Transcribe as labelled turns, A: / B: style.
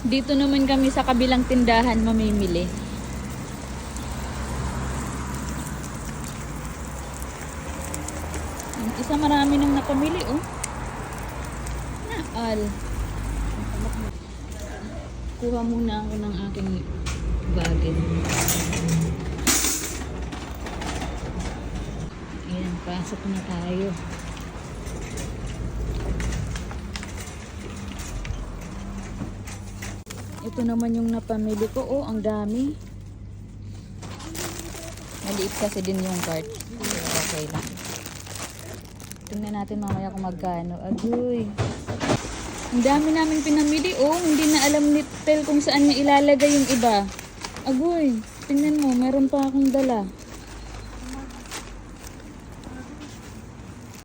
A: Dito naman kami sa kabilang tindahan mamimili. Yung isa marami nang napamili, oh. Naal. Kuha muna ako ng aking bagay. Ayan, pasok na tayo. Ito naman yung napamili ko. Oh, ang dami. Maliit kasi din yung cart. Pero okay lang. Tingnan natin mamaya kung magkano. Agoy. Ang dami namin pinamili. Oh, hindi na alam ni Tel kung saan niya ilalagay yung iba. Agoy. Tingnan mo, meron pa akong dala.